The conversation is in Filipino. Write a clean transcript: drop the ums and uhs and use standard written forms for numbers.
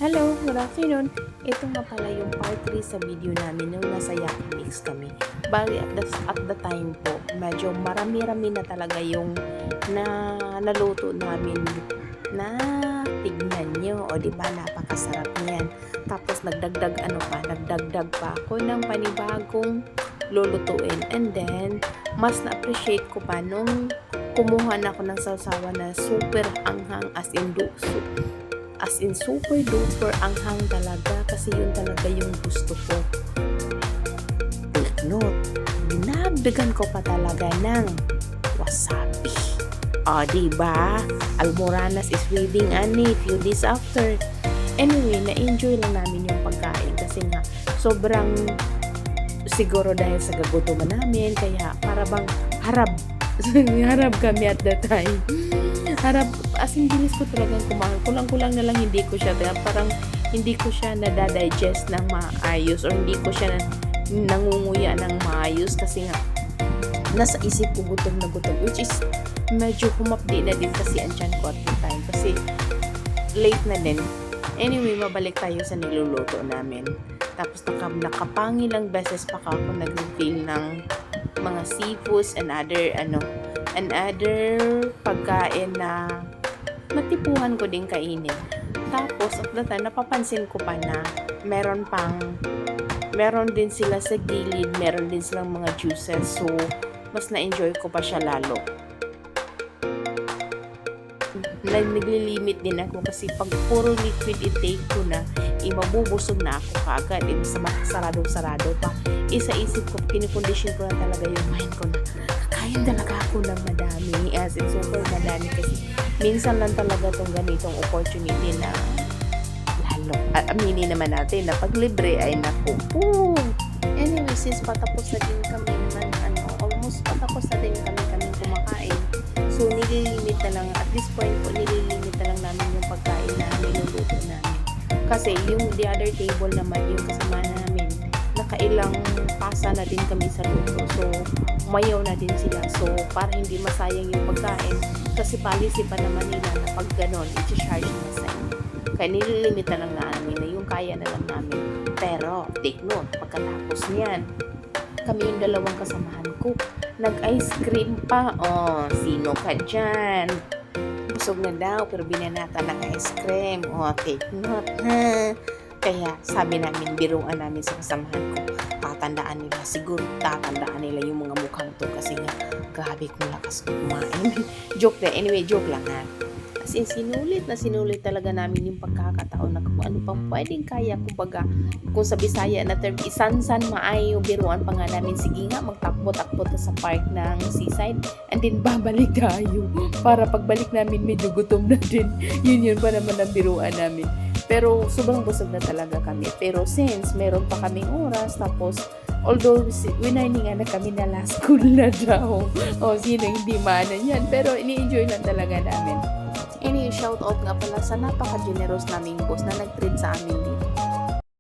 Hello, good afternoon. Ito nga pala yung part 3 sa video namin nung nasa Yaki Mix kami. Bali at the time po, medyo marami-rami na talaga yung naluto namin na tignan nyo. O diba, napakasarap niyan. Tapos nagdagdag pa ako ng panibagong lulutuin. And then, mas na-appreciate ko pa nung kumuha na ako ng sausawan na super anghang as in super duper anghang talaga kasi yun talaga yung gusto ko. Take note, dinagdagan ko pa talaga ng wasabi. O, diba? Almoranas is waiting ani few days after. Anyway, na-enjoy lang namin yung pagkain kasi nga sobrang siguro dahil sa gagutuman namin kaya para bang harap kami at that time. Harap, as in bilis ko talagang kumain. Kulang-kulang na lang hindi ko siya nadadigest ng maayos or hindi ko siya nangunguya ng maayos kasi nga nasa isip ko gutom na gutom, which is medyo humapdi na din kasi ang tiyan ko at the time kasi late na din. Anyway, mabalik tayo sa niluluto namin. Tapos nakapangilang beses pa ako nag-feel ng mga seafoods and other pagkain na natipuhan ko din kainin. Tapos at the time, napapansin ko pa na meron din sila sa gilid, meron din silang mga juices. So, mas na-enjoy ko pa siya lalo. Naglilimit din ako kasi pag puro liquid intake ko na, mabubusog na ako kaagad. Sarado pa. Isa-isip ko, kinukondisyon ko na talaga yung mind ko na kakain talaga ako ng madami. As in, super madami kasi minsan lang talaga itong ganitong opportunity na lalo. Aminin naman natin na pag libre ay naku. Anyway, since patapos na din kami almost patapos na din kami kumakain. So, nililimit na lang, at this point po, nililimit na lang namin yung pagkain na niluluto namin. Kasi yung the other table naman, yung kasama namin, nakailang pasa na din kami sa luto. So, mayaw na din sila. So, para hindi masayang yung pagkain, kasi policy pa naman nila na pag ganon, i-charge na sa inyo. Kaya nililimit na lang namin na yung kaya na lang namin. Pero, take note, pagkatapos niyan, kami yung dalawang kasamahan ko, nag-ice cream pa. Oh, sino ka dyan? Busog na daw, pero binanata ng ice cream. Oh, take note, ha? Kaya sabi namin, biruan namin sa kasamahan ko, tatandaan nila yung mga mukhang to kasi nga, grabe kong lakas kumain. Joke lang ha. As in, sinulit talaga namin yung pagkakataon na kung ano pang pwedeng kaya, kumbaga, kung sa Bisaya na term, isan-san maayo, biruan pa nga namin, sige nga, magtakbo-takbo sa park ng seaside, and then babalik tayo, para pagbalik namin, medyo gutom na din, yun pa naman ang biruan namin. Pero sobrang busog na talaga kami. Pero since meron pa kaming oras, tapos although wininingan na kami na last school na daw. O sino hindi maanan yan. Pero ini-enjoy lang talaga namin. Shout out nga pala sa napaka-generous naming boss na nag-treat sa amin dito.